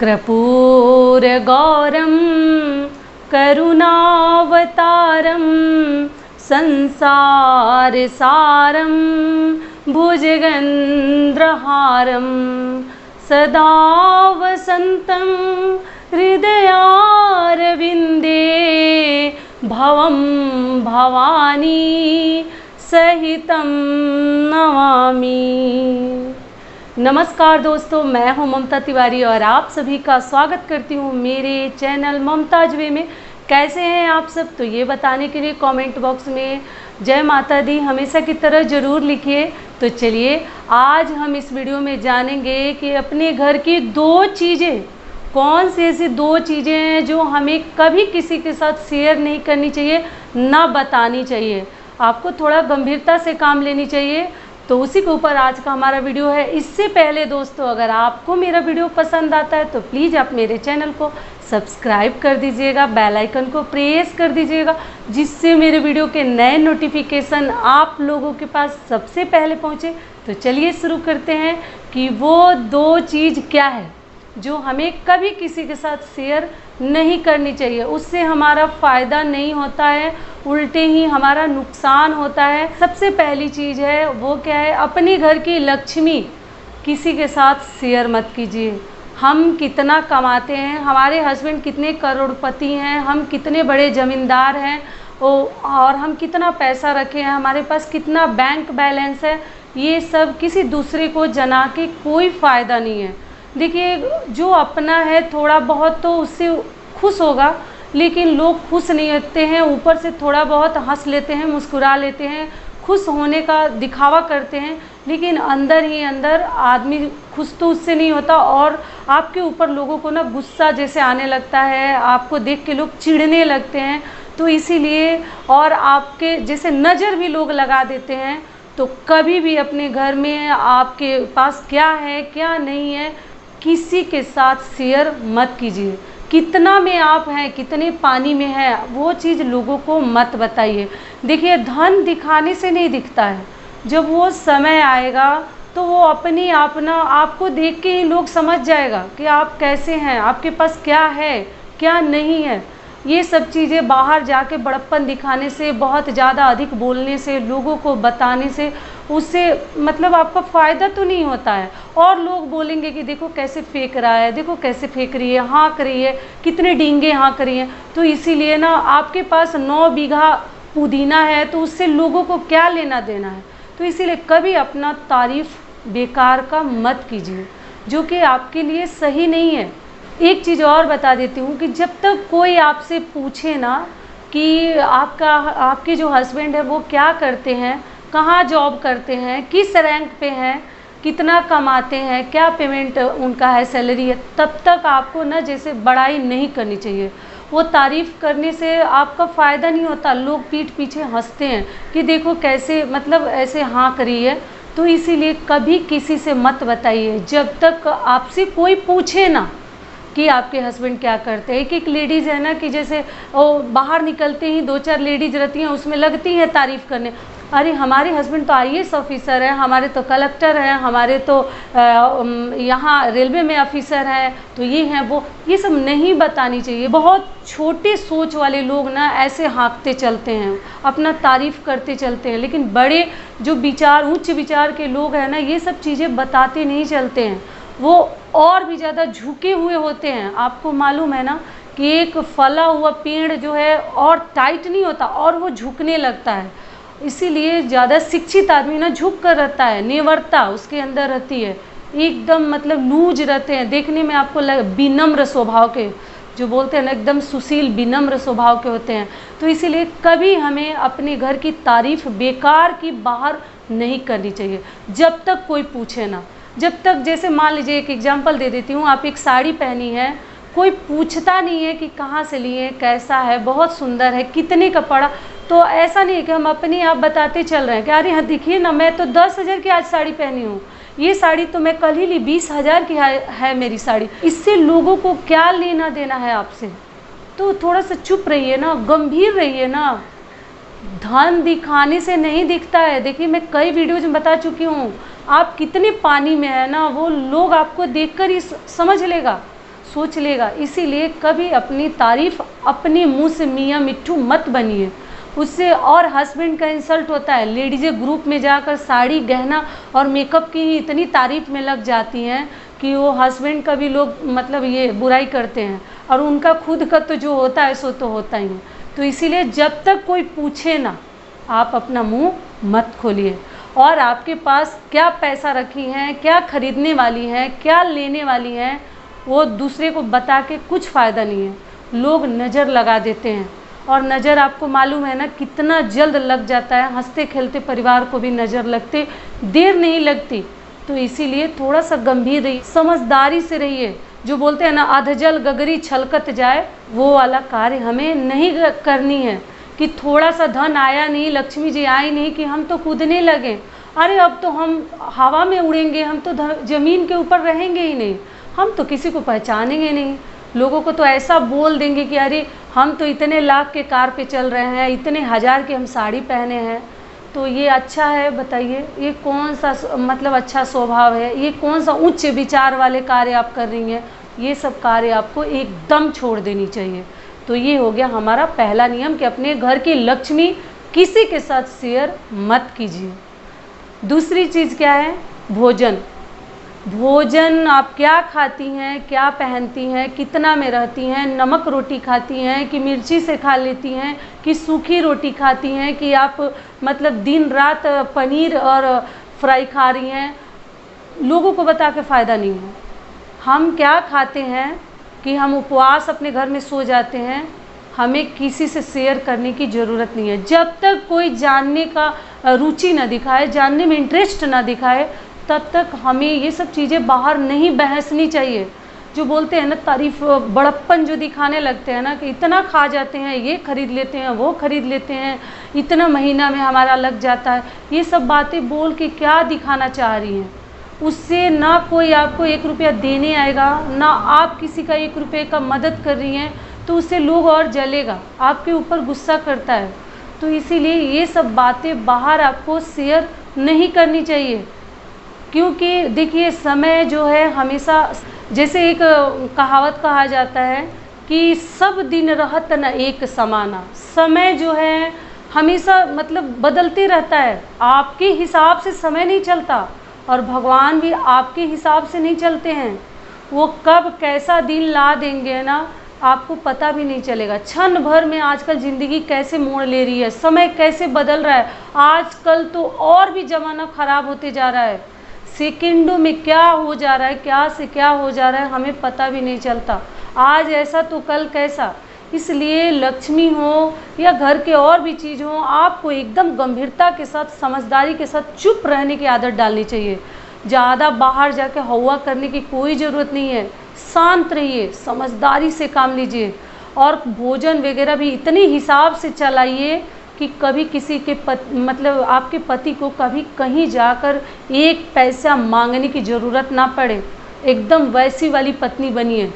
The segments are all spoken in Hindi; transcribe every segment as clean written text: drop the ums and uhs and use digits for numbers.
कर्पूरगौरं करुणावतारं संसारसारं भुजगेन्द्रहारं सदा वसन्तं हृदयारविन्दे भवं भवानी सहितं नमामि। नमस्कार दोस्तों, मैं हूं ममता तिवारी और आप सभी का स्वागत करती हूं मेरे चैनल ममताज वे में। कैसे हैं आप सब? तो ये बताने के लिए कमेंट बॉक्स में जय माता दी हमेशा की तरह ज़रूर लिखिए। तो चलिए आज हम इस वीडियो में जानेंगे कि अपने घर की दो चीज़ें, कौन सी ऐसी दो चीज़ें हैं जो हमें कभी किसी के साथ शेयर नहीं करनी चाहिए, ना बतानी चाहिए। आपको थोड़ा गंभीरता से काम लेनी चाहिए। तो उसी के ऊपर आज का हमारा वीडियो है। इससे पहले दोस्तों, अगर आपको मेरा वीडियो पसंद आता है तो प्लीज़ आप मेरे चैनल को सब्सक्राइब कर दीजिएगा, बेल आइकन को प्रेस कर दीजिएगा, जिससे मेरे वीडियो के नए नोटिफिकेशन आप लोगों के पास सबसे पहले पहुँचे। तो चलिए शुरू करते हैं कि वो दो चीज़ क्या है जो हमें कभी किसी के साथ शेयर नहीं करनी चाहिए। उससे हमारा फ़ायदा नहीं होता है, उल्टे ही हमारा नुकसान होता है। सबसे पहली चीज़ है वो क्या है, अपने घर की लक्ष्मी किसी के साथ शेयर मत कीजिए। हम कितना कमाते हैं, हमारे हस्बैंड कितने करोड़पति हैं, हम कितने बड़े ज़मींदार हैं और हम कितना पैसा रखे हैं, हमारे पास कितना बैंक बैलेंस है, ये सब किसी दूसरे को जना के कोई फ़ायदा नहीं है। देखिए, जो अपना है थोड़ा बहुत तो उससे खुश होगा, लेकिन लोग खुश नहीं होते हैं। ऊपर से थोड़ा बहुत हंस लेते हैं, मुस्कुरा लेते हैं, खुश होने का दिखावा करते हैं, लेकिन अंदर ही अंदर आदमी खुश तो उससे नहीं होता। और आपके ऊपर लोगों को ना गुस्सा जैसे आने लगता है, आपको देख के लोग चिढ़ने लगते हैं। तो इसीलिए और आपके जैसे नज़र भी लोग लगा देते हैं। तो कभी भी अपने घर में आपके पास क्या है क्या नहीं है किसी के साथ शेयर मत कीजिए। कितना में आप हैं, कितने पानी में है, वो चीज़ लोगों को मत बताइए। देखिए, धन दिखाने से नहीं दिखता है। जब वो समय आएगा तो वो अपनी अपना आपको देख के ही लोग समझ जाएगा कि आप कैसे हैं, आपके पास क्या है क्या नहीं है। ये सब चीज़ें बाहर जाके बड़प्पन दिखाने से, बहुत ज़्यादा अधिक बोलने से, लोगों को बताने से, उससे मतलब आपका फ़ायदा तो नहीं होता है। और लोग बोलेंगे कि देखो कैसे फेंक रहा है, देखो कैसे फेंक रही है, हाँक रही है, कितने डींगे हाँक रही हैं। तो इसीलिए ना, आपके पास 9 बीघा पुदीना है तो उससे लोगों को क्या लेना देना है। तो इसीलिए कभी अपना तारीफ़ बेकार का मत कीजिए, जो कि आपके लिए सही नहीं है। एक चीज़ और बता देती हूँ कि जब तक कोई आपसे पूछे ना कि आपके जो हस्बैंड है वो क्या करते हैं, कहाँ जॉब करते हैं, किस रैंक पे हैं, कितना कमाते हैं, क्या पेमेंट उनका है, सैलरी है, तब तक आपको ना जैसे बड़ाई नहीं करनी चाहिए। वो तारीफ़ करने से आपका फ़ायदा नहीं होता। लोग पीठ पीछे हंसते हैं कि देखो कैसे मतलब ऐसे हाँक रही है। तो इसीलिए कभी किसी से मत बताइए जब तक आपसे कोई पूछे ना कि आपके हस्बैंड क्या करते हैं। एक लेडीज़ है ना कि जैसे वो बाहर निकलते ही 2-4 लेडीज़ रहती हैं, उसमें लगती हैं तारीफ़ करने। अरे हमारे हस्बैंड तो IAS ऑफिसर हैं, हमारे तो कलेक्टर हैं, हमारे तो यहाँ रेलवे में ऑफिसर हैं, तो ये हैं वो। ये सब नहीं बतानी चाहिए। बहुत छोटे सोच वाले लोग ना ऐसे हाँकते चलते हैं, अपना तारीफ़ करते चलते हैं, लेकिन बड़े जो विचार उच्च विचार के लोग हैं ना, ये सब चीज़ें बताते नहीं चलते हैं। वो और भी ज़्यादा झुके हुए होते हैं। आपको मालूम है ना कि एक फला हुआ पेड़ जो है और टाइट नहीं होता और वो झुकने लगता है। इसीलिए ज़्यादा शिक्षित आदमी ना झुक कर रहता है, नेवरता उसके अंदर रहती है, एकदम मतलब लूज रहते हैं। देखने में आपको विनम्र स्वभाव के, जो बोलते हैं ना एकदम सुशील विनम्र स्वभाव के होते हैं। तो इसीलिए कभी हमें अपने घर की तारीफ़ बेकार की बाहर नहीं करनी चाहिए जब तक कोई पूछे ना। जब तक जैसे मान लीजिए, एक एग्जांपल दे देती हूँ, आप एक साड़ी पहनी है, कोई पूछता नहीं है कि कहाँ से लिए, कैसा है, बहुत सुंदर है, कितने का पड़ा। तो ऐसा नहीं है कि हम अपने आप बताते चल रहे हैं कि अरे हाँ देखिए ना, मैं तो 10,000 की आज साड़ी पहनी हूँ, ये साड़ी तो मैं कल ही ली, 20,000 की है मेरी साड़ी। इससे लोगों को क्या लेना देना है आपसे। तो थोड़ा सा चुप रहिए ना, गंभीर रहिए ना। धन दिखाने से नहीं दिखता है। देखिए, मैं कई वीडियोज में बता चुकी हूँ, आप कितने पानी में है ना, वो लोग आपको देखकर ही समझ लेगा। सोच लेगा। इसीलिए कभी अपनी तारीफ़ अपने मुंह से मियाँ मिट्ठू मत बनिए, उससे और हस्बैंड का इंसल्ट होता है। लेडीज़ें ग्रुप में जाकर साड़ी गहना और मेकअप की ही इतनी तारीफ़ में लग जाती हैं कि वो हस्बैंड का भी लोग मतलब ये बुराई करते हैं, और उनका खुद का तो जो होता है सो तो होता ही है। तो इसीलिए जब तक कोई पूछे ना, आप अपना मुंह मत खोलिए। और आपके पास क्या पैसा रखी हैं, क्या खरीदने वाली हैं, क्या लेने वाली हैं, वो दूसरे को बता के कुछ फ़ायदा नहीं है। लोग नज़र लगा देते हैं, और नज़र आपको मालूम है ना कितना जल्द लग जाता है। हंसते खेलते परिवार को भी नज़र लगते देर नहीं लगती। तो इसीलिए थोड़ा सा गंभीर रहिए, समझदारी से रहिए। जो बोलते हैं ना अधजल गगरी छलकत जाए, वो वाला कार्य हमें नहीं करनी है कि थोड़ा सा धन आया नहीं, लक्ष्मी जी आई नहीं कि हम तो कूदने लगे, अरे अब तो हम हवा में उड़ेंगे, हम तो ज़मीन के ऊपर रहेंगे ही नहीं, हम तो किसी को पहचानेंगे नहीं। लोगों को तो ऐसा बोल देंगे कि अरे हम तो इतने लाख के कार पे चल रहे हैं, इतने हज़ार की हम साड़ी पहने हैं। तो ये अच्छा है? बताइए, ये कौन सा मतलब अच्छा स्वभाव है? ये कौन सा उच्च विचार वाले कार्य आप कर रही हैं? ये सब कार्य आपको एकदम छोड़ देनी चाहिए। तो ये हो गया हमारा पहला नियम कि अपने घर की लक्ष्मी किसी के साथ शेयर मत कीजिए। दूसरी चीज़ क्या है? भोजन। भोजन आप क्या खाती हैं, क्या पहनती हैं, कितना में रहती हैं, नमक रोटी खाती हैं कि मिर्ची से खा लेती हैं, कि सूखी रोटी खाती हैं, कि आप मतलब दिन रात पनीर और फ्राई खा रही हैं, लोगों को बता के फ़ायदा नहीं है। हम क्या खाते हैं कि हम उपवास अपने घर में सो जाते हैं, हमें किसी से शेयर करने की ज़रूरत नहीं है। जब तक कोई जानने का रुचि ना दिखाए, जानने में इंटरेस्ट ना दिखाए, तब तक हमें ये सब चीज़ें बाहर नहीं बहसनी चाहिए। जो बोलते हैं ना तारीफ, बड़प्पन जो दिखाने लगते हैं ना कि इतना खा जाते हैं, ये खरीद लेते हैं, वो खरीद लेते हैं, इतना महीना में हमारा लग जाता है, ये सब बातें बोल के क्या दिखाना चाह रही हैं? उससे ना कोई आपको 1 रुपया देने आएगा, ना आप किसी का 1 रुपये का मदद कर रही हैं, तो उससे लोग और जलेगा, आपके ऊपर गुस्सा करता है। तो इसीलिए ये सब बातें बाहर आपको शेयर नहीं करनी चाहिए। क्योंकि देखिए समय जो है हमेशा, जैसे एक कहावत कहा जाता है कि सब दिन रहत न एक समाना। समय जो है हमेशा मतलब बदलते रहता है, आपके हिसाब से समय नहीं चलता, और भगवान भी आपके हिसाब से नहीं चलते हैं। वो कब कैसा दिन ला देंगे ना, आपको पता भी नहीं चलेगा। क्षण भर में आजकल ज़िंदगी कैसे मोड़ ले रही है, समय कैसे बदल रहा है। आजकल तो और भी ज़माना ख़राब होते जा रहा है, सेकंडों में क्या हो जा रहा है, क्या से क्या हो जा रहा है, हमें पता भी नहीं चलता। आज ऐसा तो कल कैसा। इसलिए लक्ष्मी हो या घर के और भी चीज़ हो, आपको एकदम गंभीरता के साथ, समझदारी के साथ चुप रहने की आदत डालनी चाहिए। ज़्यादा बाहर जाके हवा करने की कोई ज़रूरत नहीं है। शांत रहिए, समझदारी से काम लीजिए, और भोजन वगैरह भी इतने हिसाब से चलाइए कि कभी किसी के मतलब आपके पति को कभी कहीं जाकर 1 पैसा मांगने की ज़रूरत ना पड़े। एकदम वैसी वाली पत्नी बनिए,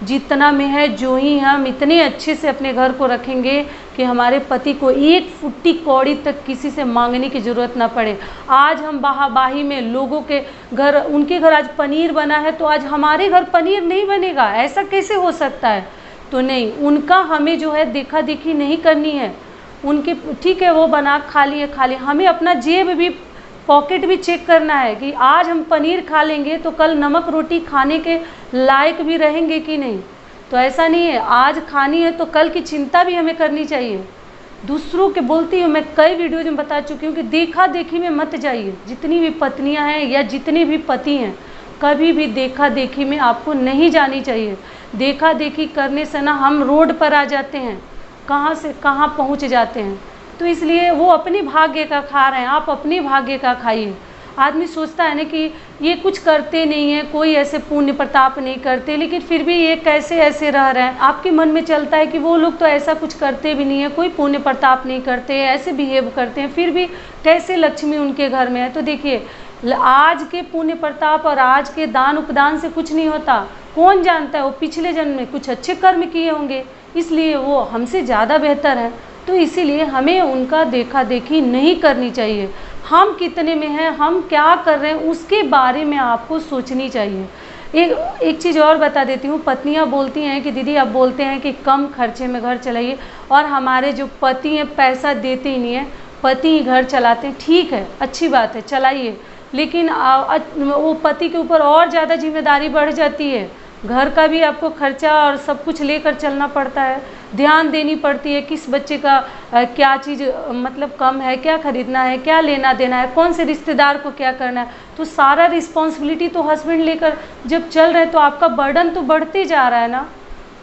जितना में है जो ही हम इतने अच्छे से अपने घर को रखेंगे कि हमारे पति को 1 फुट्टी कौड़ी तक किसी से मांगने की ज़रूरत ना पड़े। आज हम बाहाबाही में लोगों के घर, उनके घर आज पनीर बना है तो आज हमारे घर पनीर नहीं बनेगा, ऐसा कैसे हो सकता है? तो नहीं, उनका हमें जो है देखा देखी नहीं करनी है। उनके ठीक है वो बना खा लिए, हमें अपना जेब भी, पॉकेट भी चेक करना है कि आज हम पनीर खा लेंगे तो कल नमक रोटी खाने के लायक भी रहेंगे कि नहीं। तो ऐसा नहीं है, आज खानी है तो कल की चिंता भी हमें करनी चाहिए। दूसरों के बोलती हूँ, मैं कई वीडियोज में बता चुकी हूँ कि देखा देखी में मत जाइए। जितनी भी पत्नियाँ हैं या जितने भी पति हैं, कभी भी देखा देखी में आपको नहीं जानी चाहिए। देखा देखी करने से ना हम रोड पर आ जाते हैं, कहाँ से कहाँ पहुँच जाते हैं। तो इसलिए वो अपने भाग्य का खा रहे हैं, आप अपने भाग्य का खाइए। आदमी सोचता है ना कि ये कुछ करते नहीं है, कोई ऐसे पुण्य प्रताप नहीं करते, लेकिन फिर भी ये कैसे ऐसे रह रहे हैं। आपके मन में चलता है कि वो लोग तो ऐसा कुछ करते भी नहीं है, कोई पुण्य प्रताप नहीं करते, ऐसे बिहेव करते हैं, फिर भी कैसे लक्ष्मी उनके घर में है। तो देखिए, आज के पुण्य प्रताप और आज के दान उपदान से कुछ नहीं होता। कौन जानता है वो पिछले जन्म में कुछ अच्छे कर्म किए होंगे, इसलिए वो हमसे ज़्यादा बेहतर है। तो इसीलिए हमें उनका देखा देखी नहीं करनी चाहिए। हम कितने में हैं, हम क्या कर रहे हैं, उसके बारे में आपको सोचनी चाहिए। एक चीज़ और बता देती हूँ, पत्नियाँ बोलती हैं कि दीदी आप बोलते हैं कि कम खर्चे में घर चलाइए, और हमारे जो पति हैं पैसा देते ही नहीं है, पति ही घर चलाते हैं। ठीक है, अच्छी बात है, चलाइए, लेकिन वो पति के ऊपर और ज़्यादा जिम्मेदारी बढ़ जाती है। घर का भी आपको खर्चा और सब कुछ लेकर चलना पड़ता है, ध्यान देनी पड़ती है किस बच्चे का क्या चीज़ मतलब कम है, क्या खरीदना है, क्या लेना देना है, कौन से रिश्तेदार को क्या करना है। तो सारा रिस्पॉन्सिबिलिटी तो हस्बैंड लेकर जब चल रहे हैं तो आपका बर्डन तो बढ़ते जा रहा है ना।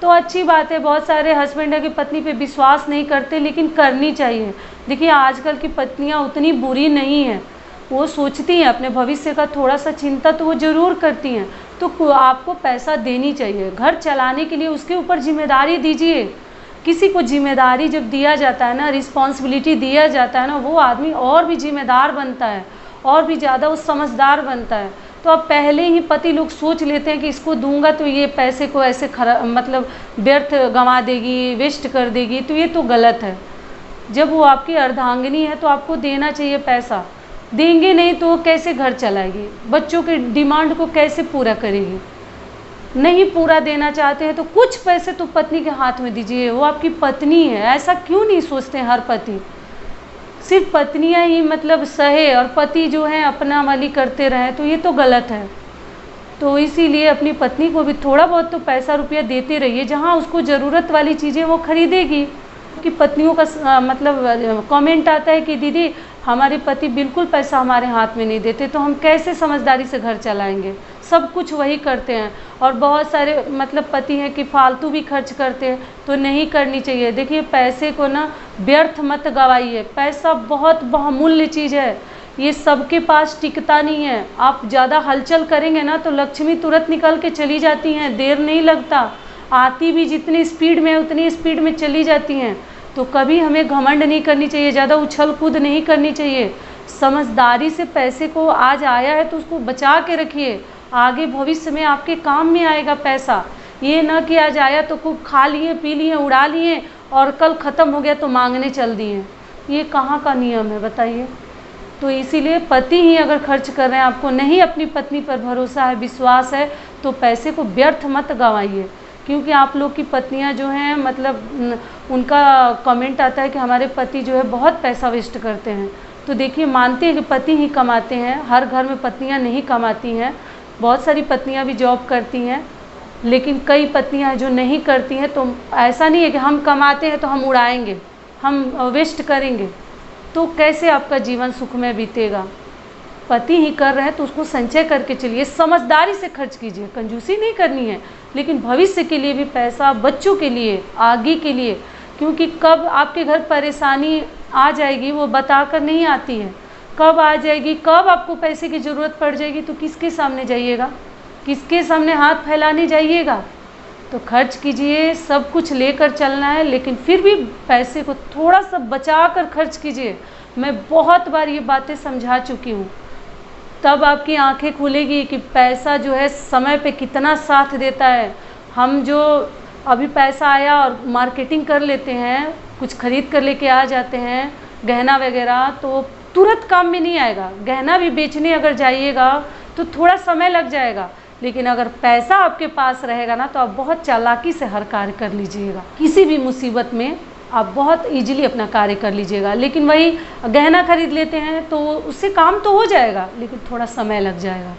तो अच्छी बात है, बहुत सारे हस्बैंड है कि पत्नी पे विश्वास नहीं करते, लेकिन करनी चाहिए। देखिए आजकल की पत्नियाँ उतनी बुरी नहीं हैं, वो सोचती हैं अपने भविष्य का थोड़ा सा चिंता तो वो ज़रूर करती हैं। तो आपको पैसा देनी चाहिए घर चलाने के लिए, उसके ऊपर जिम्मेदारी दीजिए। किसी को जिम्मेदारी जब दिया जाता है ना, रिस्पॉन्सिबिलिटी दिया जाता है ना, वो आदमी और भी जिम्मेदार बनता है, और भी ज़्यादा वो समझदार बनता है। तो अब पहले ही पति लोग सोच लेते हैं कि इसको दूंगा तो ये पैसे को ऐसे मतलब व्यर्थ गंवा देगी, वेस्ट कर देगी, तो ये तो गलत है। जब वो आपकी अर्धांगिनी है तो आपको देना चाहिए पैसा। देंगे नहीं तो वो कैसे घर चलाएगी, बच्चों के डिमांड को कैसे पूरा करेगी। नहीं पूरा देना चाहते हैं तो कुछ पैसे तो पत्नी के हाथ में दीजिए, वो आपकी पत्नी है। ऐसा क्यों नहीं सोचते हर पति, सिर्फ पत्नियां ही मतलब सहे और पति जो है अपना वाली करते रहे, तो ये तो गलत है। तो इसीलिए अपनी पत्नी को भी थोड़ा बहुत तो पैसा रुपया देते रहिए, जहाँ उसको ज़रूरत वाली चीज़ें वो खरीदेगी। कि पत्नियों का मतलब कमेंट आता है कि दीदी हमारे पति बिल्कुल पैसा हमारे हाथ में नहीं देते, तो हम कैसे समझदारी से घर चलाएंगे, सब कुछ वही करते हैं। और बहुत सारे मतलब पति हैं कि फालतू भी खर्च करते हैं, तो नहीं करनी चाहिए। देखिए पैसे को ना व्यर्थ मत गवाइए, पैसा बहुत बहुमूल्य चीज़ है, ये सबके पास टिकता नहीं है। आप ज़्यादा हलचल करेंगे ना तो लक्ष्मी तुरंत निकल के चली जाती हैं, देर नहीं लगता, आती भी जितनी स्पीड में उतनी स्पीड में चली जाती हैं। तो कभी हमें घमंड नहीं करनी चाहिए, ज़्यादा उछल कूद नहीं करनी चाहिए। समझदारी से पैसे को आज आया है तो उसको बचा के रखिए, आगे भविष्य में आपके काम में आएगा पैसा। ये ना कि आज आया तो खूब खा लिए, पी लिए, उड़ा लिए और कल ख़त्म हो गया तो मांगने चल दिए। ये कहाँ का नियम है बताइए। तो इसीलिए पति ही अगर खर्च कर रहे हैं, आपको नहीं अपनी पत्नी पर भरोसा है, विश्वास है, तो पैसे को व्यर्थ मत गंवाइए। क्योंकि आप लोग की पत्नियां जो हैं मतलब उनका कमेंट आता है कि हमारे पति जो है बहुत पैसा वेस्ट करते हैं। तो देखिए मानते हैं कि पति ही कमाते हैं, हर घर में पत्नियां नहीं कमाती हैं, बहुत सारी पत्नियां भी जॉब करती हैं, लेकिन कई पत्नियां हैं जो नहीं करती हैं। तो ऐसा नहीं है कि हम कमाते हैं तो हम उड़ाएंगे, हम वेस्ट करेंगे, तो कैसे आपका जीवन सुखमय बीतेगा। पति ही कर रहे हैं तो उसको संचय करके चलिए, समझदारी से खर्च कीजिए, कंजूसी नहीं करनी है, लेकिन भविष्य के लिए भी पैसा, बच्चों के लिए, आगे के लिए। क्योंकि कब आपके घर परेशानी आ जाएगी वो बताकर नहीं आती है, कब आ जाएगी, कब आपको पैसे की ज़रूरत पड़ जाएगी तो किसके सामने जाइएगा, किसके सामने हाथ फैलाने जाइएगा। तो खर्च कीजिए, सब कुछ लेकर चलना है, लेकिन फिर भी पैसे को थोड़ा सा बचा कर खर्च कीजिए। मैं बहुत बार ये बातें समझा चुकी हूँ, तब आपकी आंखें खुलेगी कि पैसा जो है समय पे कितना साथ देता है। हम जो अभी पैसा आया और मार्केटिंग कर लेते हैं, कुछ खरीद कर लेके आ जाते हैं गहना वगैरह, तो तुरंत काम में नहीं आएगा। गहना भी बेचने अगर जाइएगा तो थोड़ा समय लग जाएगा, लेकिन अगर पैसा आपके पास रहेगा ना तो आप बहुत चालाकी से हर कार्य कर लीजिएगा। किसी भी मुसीबत में आप बहुत इजीली अपना कार्य कर लीजिएगा। लेकिन वही गहना खरीद लेते हैं तो उससे काम तो हो जाएगा, लेकिन थोड़ा समय लग जाएगा।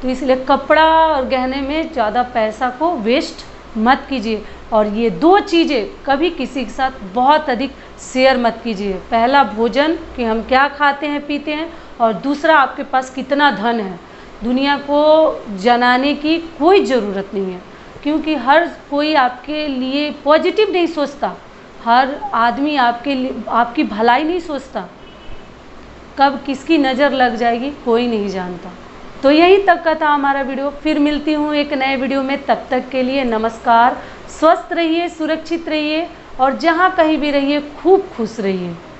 तो इसलिए कपड़ा और गहने में ज़्यादा पैसा को वेस्ट मत कीजिए। और ये दो चीज़ें कभी किसी के साथ बहुत अधिक शेयर मत कीजिए। पहला भोजन कि हम क्या खाते हैं पीते हैं, और दूसरा आपके पास कितना धन है। दुनिया को जनाने की कोई ज़रूरत नहीं है, क्योंकि हर कोई आपके लिए पॉजिटिव नहीं सोचता, हर आदमी आपके लिए आपकी भलाई नहीं सोचता। कब किसकी नज़र लग जाएगी कोई नहीं जानता। तो यही तक का था हमारा वीडियो, फिर मिलती हूँ एक नए वीडियो में। तब तक के लिए नमस्कार। स्वस्थ रहिए, सुरक्षित रहिए, और जहाँ कहीं भी रहिए खूब खुश रहिए।